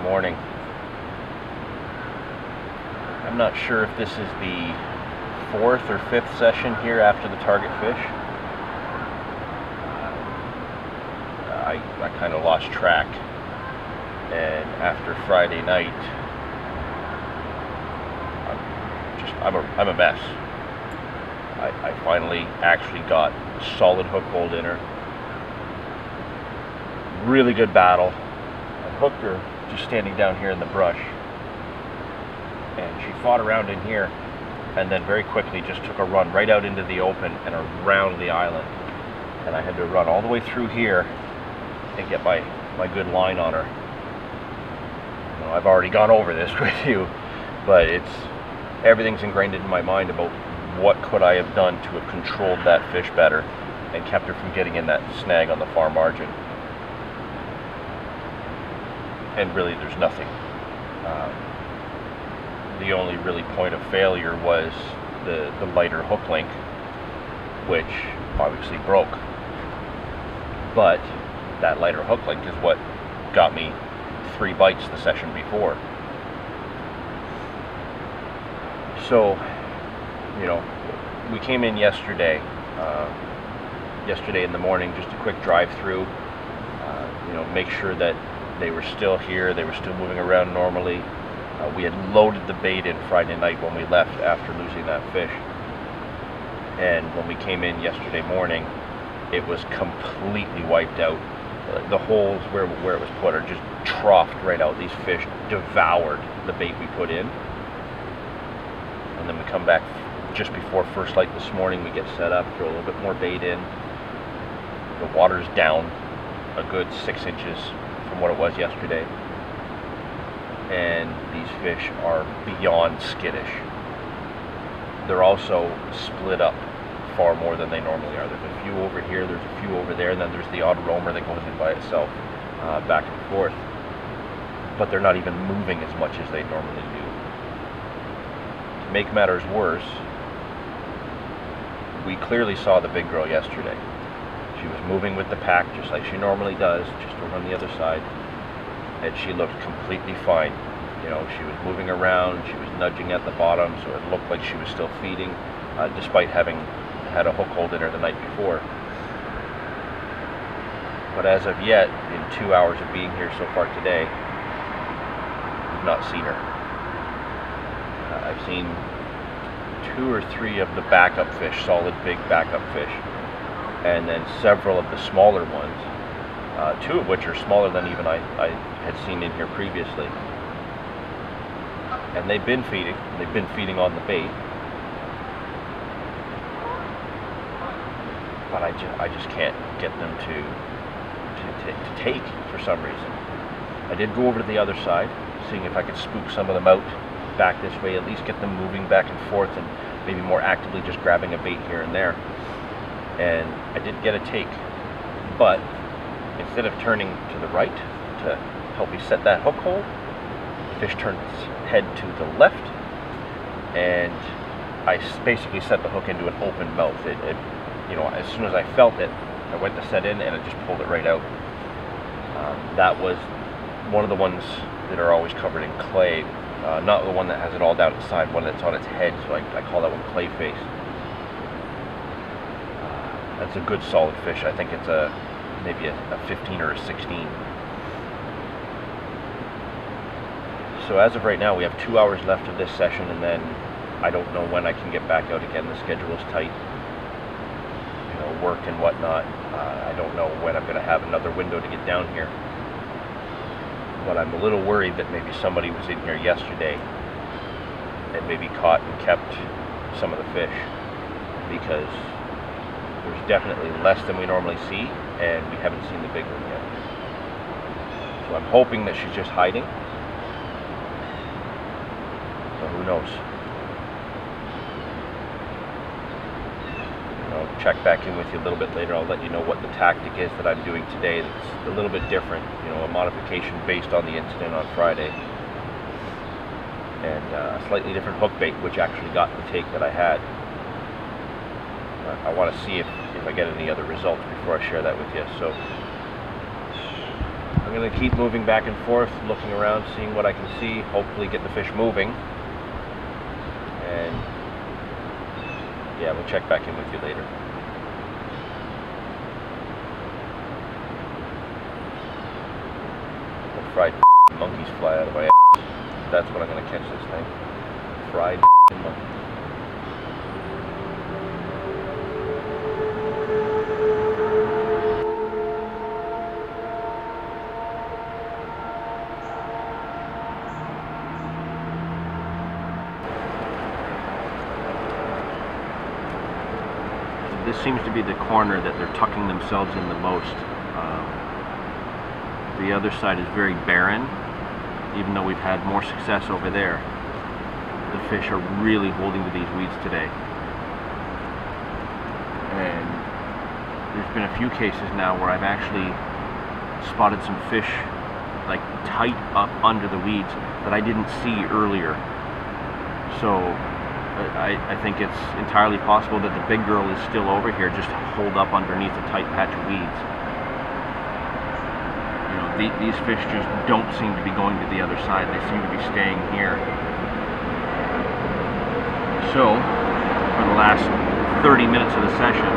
morning. I'm not sure if this is the fourth or fifth session here after the target fish. I kind of lost track, and after Friday night, I'm a mess. I finally actually got a solid hook hold in her. Really good battle. I hooked her just standing down here in the brush, and she fought around in here, and then very quickly just took a run right out into the open and around the island. And I had to run all the way through here and get my good line on her. You know, I've already gone over this with you, but everything's ingrained in my mind about what could I have done to have controlled that fish better and kept her from getting in that snag on the far margin. And really, there's nothing. The only really point of failure was the lighter hook link, which obviously broke. But that lighter hook link is what got me 3 bites the session before. So, you know, we came in yesterday in the morning, just a quick drive through, you know, make sure that they were still here, they were still moving around normally. We had loaded the bait in Friday night when we left after losing that fish. And when we came in yesterday morning, it was completely wiped out. The holes where it was put are just troughed right out. These fish devoured the bait we put in. And then we come back just before first light this morning, we get set up, throw a little bit more bait in. The water's down a good 6 inches from what it was yesterday. And these fish are beyond skittish. They're also split up far more than they normally are. There's a few over here, there's a few over there, and then there's the odd roamer that goes in by itself, back and forth. But they're not even moving as much as they normally do. To make matters worse, we clearly saw the big girl yesterday. She was moving with the pack just like she normally does, just over on the other side. And she looked completely fine. You know, she was moving around, she was nudging at the bottom, so it looked like she was still feeding, despite having had a hook hold in her the night before. But as of yet, in 2 hours of being here so far today, we've not seen her. I've seen 2 or 3 of the backup fish, solid big backup fish, and then several of the smaller ones. 2 of which are smaller than even I had seen in here previously. And they've been feeding. They've been feeding on the bait. But I just can't get them to take for some reason. I did go over to the other side, seeing if I could spook some of them out back this way, at least get them moving back and forth and maybe more actively just grabbing a bait here and there. And I did get a take, but instead of turning to the right to help me set that hook hold, the fish turned its head to the left, and I basically set the hook into an open mouth. You know, as soon as I felt it, I went to set in, and it just pulled it right out. That was one of the ones that are always covered in clay, not the one that has it all down its side, one that's on its head, so I call that one clay face. That's a good solid fish. I think it's maybe a 15 or a 16. So as of right now, we have 2 hours left of this session, and then I don't know when I can get back out again. The schedule is tight, you know, work and whatnot. I don't know when I'm going to have another window to get down here. But I'm a little worried that maybe somebody was in here yesterday and maybe caught and kept some of the fish, because there's definitely less than we normally see, and we haven't seen the big one yet. So I'm hoping that she's just hiding. But who knows? I'll check back in with you a little bit later. I'll let you know what the tactic is that I'm doing today that's a little bit different. You know, a modification based on the incident on Friday. And a slightly different hook bait, which actually got the take that I had. I want to see if I get any other results before I share that with you. So I'm going to keep moving back and forth, looking around, seeing what I can see, hopefully get the fish moving. And yeah, we'll check back in with you later. The fried monkeys fly out of my ass. That's what I'm going to catch this thing. Fried monkey. This seems to be the corner that they're tucking themselves in the most. The other side is very barren, even though we've had more success over there. The fish are really holding to these weeds today. And there's been a few cases now where I've actually spotted some fish like tight up under the weeds that I didn't see earlier. So I think it's entirely possible that the big girl is still over here, just holed up underneath a tight patch of weeds. You know, these fish just don't seem to be going to the other side. They seem to be staying here. So, for the last 30 minutes of the session,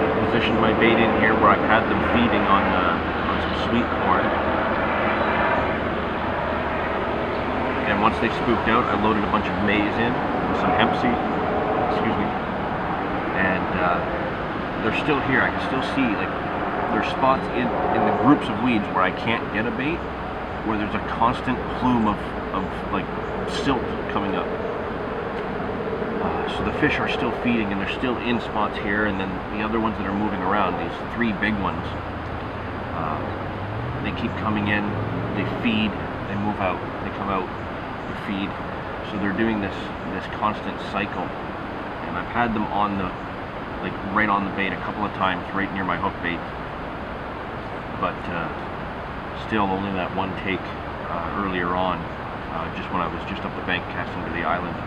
I positioned my bait in here where I've had them feeding on some sweet corn. And once they spooked out, I loaded a bunch of maize in with some hemp seed. Excuse me. And they're still here. I can still see, like, there's spots in the groups of weeds where I can't get a bait, where there's a constant plume of like silt coming up. So the fish are still feeding, and they're still in spots here, and then the other ones that are moving around, these three big ones, they keep coming in, they feed, they move out, they come out, feed. So they're doing this constant cycle, and I've had them on the, like, right on the bait a couple of times, right near my hook bait, but still only that one take earlier on, just when I was just up the bank casting to the island.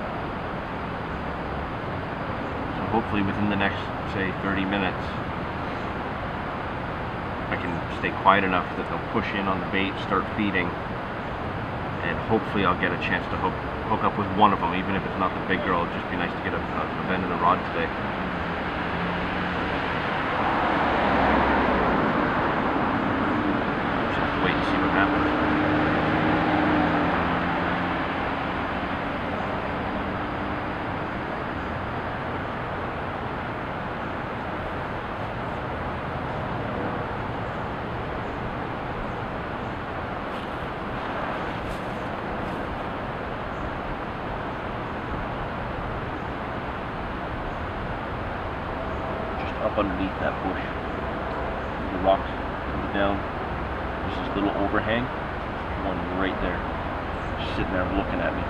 So hopefully within the next, say, 30 minutes I can stay quiet enough that they'll push in on the bait, start feeding, and hopefully I'll get a chance to hook up with one of them, even if it's not the big girl. It'd just be nice to get a bend in the rod today. Just have to wait and see what happens. Up underneath that bush, the rocks coming down, there's this little overhang, one right there, just sitting there looking at me.